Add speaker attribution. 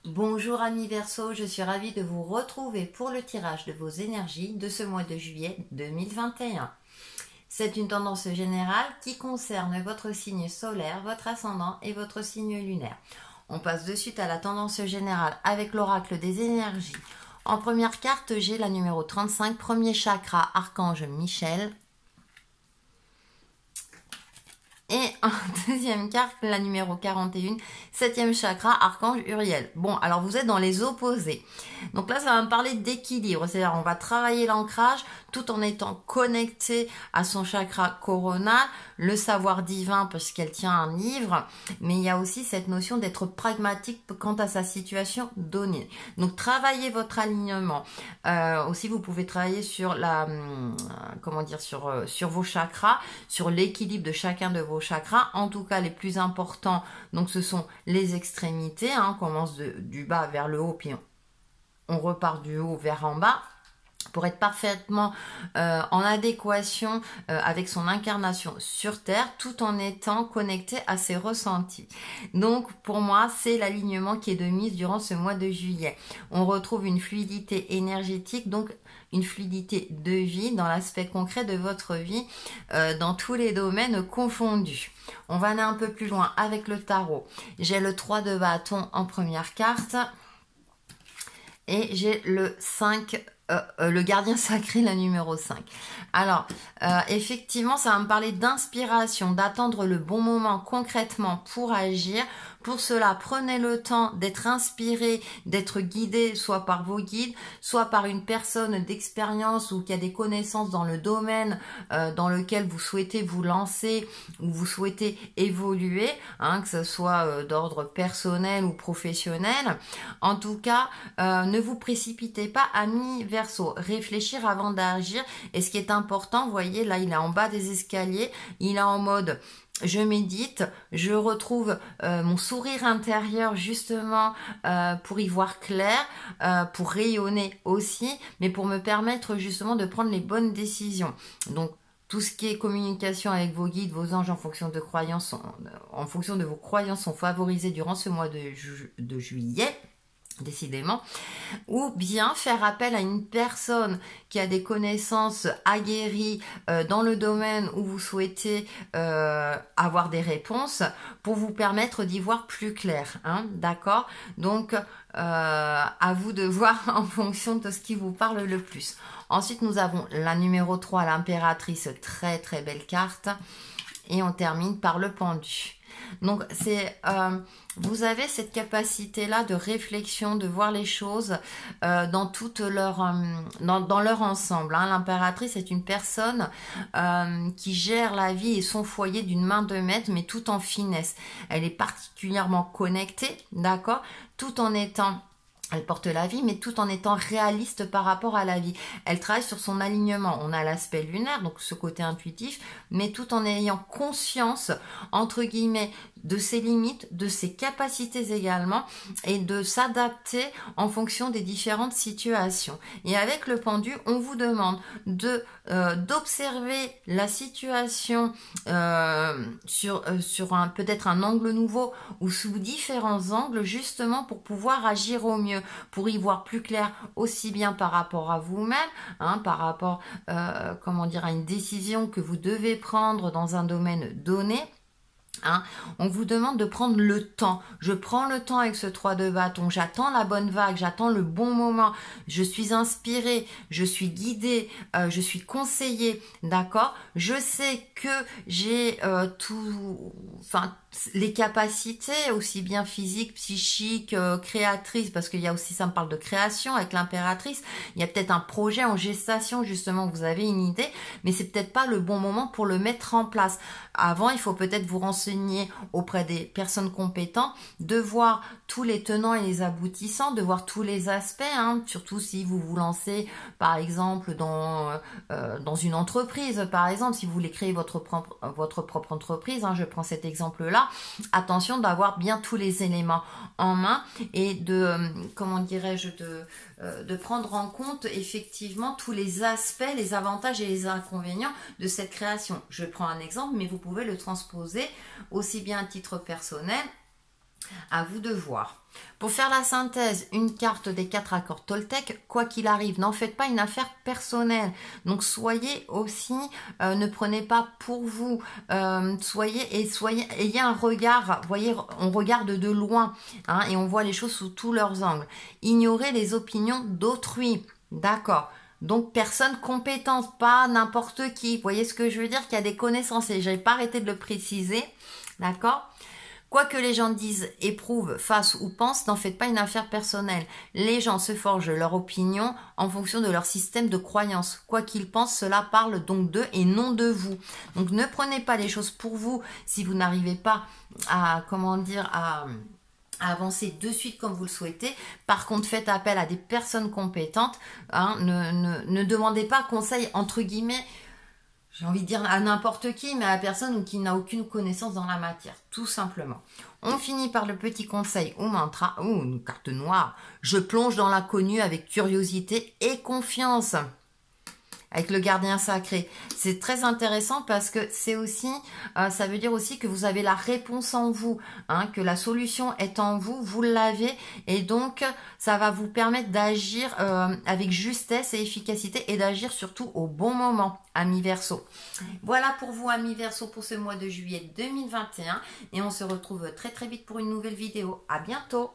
Speaker 1: Bonjour amis Verseau, je suis ravie de vous retrouver pour le tirage de vos énergies de ce mois de juillet 2021. C'est une tendance générale qui concerne votre signe solaire, votre ascendant et votre signe lunaire. On passe de suite à la tendance générale avec l'oracle des énergies. En première carte, j'ai la numéro 35, premier chakra, archange Michel. Et en deuxième carte, la numéro 41, septième chakra, archange Uriel. Bon, alors vous êtes dans les opposés. Donc là, ça va me parler d'équilibre. C'est-à-dire, on va travailler l'ancrage tout en étant connecté à son chakra coronal, le savoir divin parce qu'elle tient un livre. Mais il y a aussi cette notion d'être pragmatique quant à sa situation donnée. Donc, travaillez votre alignement. Aussi, vous pouvez travailler sur la, sur vos chakras, sur l'équilibre de chacun de vos chakras, en tout cas les plus importants, donc ce sont les extrémités, on commence du bas vers le haut, puis on repart du haut vers en bas, pour être parfaitement en adéquation avec son incarnation sur Terre, tout en étant connecté à ses ressentis. Donc pour moi, c'est l'alignement qui est de mise durant ce mois de juillet. On retrouve une fluidité énergétique, donc une fluidité de vie dans l'aspect concret de votre vie, dans tous les domaines confondus. On va aller un peu plus loin avec le tarot. J'ai le 3 de bâton en première carte et j'ai le 5 le gardien sacré, la numéro 5. Alors, effectivement, ça va me parler d'inspiration, d'attendre le bon moment concrètement pour agir. Pour cela, prenez le temps d'être inspiré, d'être guidé, soit par vos guides, soit par une personne d'expérience ou qui a des connaissances dans le domaine dans lequel vous souhaitez vous lancer ou vous souhaitez évoluer, que ce soit d'ordre personnel ou professionnel. En tout cas, ne vous précipitez pas, amis Verseau, réfléchir avant d'agir. Et ce qui est important, vous voyez, là, il est en bas des escaliers, il est en mode je médite, je retrouve mon sourire intérieur justement pour y voir clair, pour rayonner aussi, mais pour me permettre justement de prendre les bonnes décisions. Donc, tout ce qui est communication avec vos guides, vos anges en fonction de croyances, en fonction de vos croyances sont favorisés durant ce mois de juillet. Décidément, ou bien faire appel à une personne qui a des connaissances aguerries dans le domaine où vous souhaitez avoir des réponses pour vous permettre d'y voir plus clair, d'accord? Donc à vous de voir en fonction de ce qui vous parle le plus. Ensuite nous avons la numéro 3, l'impératrice, très très belle carte, et on termine par le pendu. Donc c'est vous avez cette capacité là de réflexion, de voir les choses dans toute leur dans leur ensemble. L'impératrice est une personne qui gère la vie et son foyer d'une main de maître, mais tout en finesse. Elle est particulièrement connectée, d'accord, tout en étant elle porte la vie, mais tout en étant réaliste par rapport à la vie. Elle travaille sur son alignement. On a l'aspect lunaire, donc ce côté intuitif, mais tout en ayant conscience, entre guillemets, de ses limites, de ses capacités également, et de s'adapter en fonction des différentes situations. Et avec le pendu, on vous demande d'observer la situation sur peut-être un angle nouveau ou sous différents angles, justement pour pouvoir agir au mieux, pour y voir plus clair aussi bien par rapport à vous-même, par rapport à une décision que vous devez prendre dans un domaine donné. On vous demande de prendre le temps. Je prends le temps avec ce 3 de bâton. J'attends la bonne vague, j'attends le bon moment. Je suis inspirée, je suis guidée, je suis conseillée, d'accord? Je sais que j'ai les capacités, aussi bien physiques, psychiques, créatrices, parce qu'il y a aussi, ça me parle de création avec l'impératrice. Il y a peut-être un projet en gestation, justement, vous avez une idée, mais c'est peut-être pas le bon moment pour le mettre en place. Avant, il faut peut-être vous renseigner auprès des personnes compétentes, de voir tous les tenants et les aboutissants, de voir tous les aspects, surtout si vous vous lancez, par exemple, dans une entreprise, par exemple, si vous voulez créer votre propre entreprise, je prends cet exemple-là. Attention d'avoir bien tous les éléments en main et de, de prendre en compte effectivement tous les aspects, les avantages et les inconvénients de cette création. Je prends un exemple, mais vous pouvez le transposer aussi bien à titre personnel. À vous de voir. Pour faire la synthèse, une carte des 4 accords Toltec, quoi qu'il arrive, n'en faites pas une affaire personnelle. Donc soyez aussi, ne prenez pas pour vous, ayez un regard, voyez, on regarde de loin, hein, et on voit les choses sous tous leurs angles. Ignorez les opinions d'autrui, d'accord. Donc, personne compétente, pas n'importe qui. Vous voyez ce que je veux dire? Qu'il y a des connaissances et je n'ai pas arrêté de le préciser. D'accord? Quoi que les gens disent, éprouvent, fassent ou pensent, n'en faites pas une affaire personnelle. Les gens se forgent leur opinion en fonction de leur système de croyance. Quoi qu'ils pensent, cela parle donc d'eux et non de vous. Donc, ne prenez pas les choses pour vous si vous n'arrivez pas à, comment dire, à avancer de suite comme vous le souhaitez. Par contre, faites appel à des personnes compétentes. Hein, ne demandez pas conseil, entre guillemets, j'ai envie de dire à n'importe qui, mais à la personne qui n'a aucune connaissance dans la matière, tout simplement. On finit par le petit conseil ou mantra, ou une carte noire. Je plonge dans l'inconnu avec curiosité et confiance. Avec le gardien sacré. C'est très intéressant parce que c'est aussi, ça veut dire aussi que vous avez la réponse en vous, hein, que la solution est en vous, vous l'avez, et donc ça va vous permettre d'agir avec justesse et efficacité et d'agir surtout au bon moment, amis Verseau. Voilà pour vous, amis Verseau, pour ce mois de juillet 2021, et on se retrouve très très vite pour une nouvelle vidéo. À bientôt.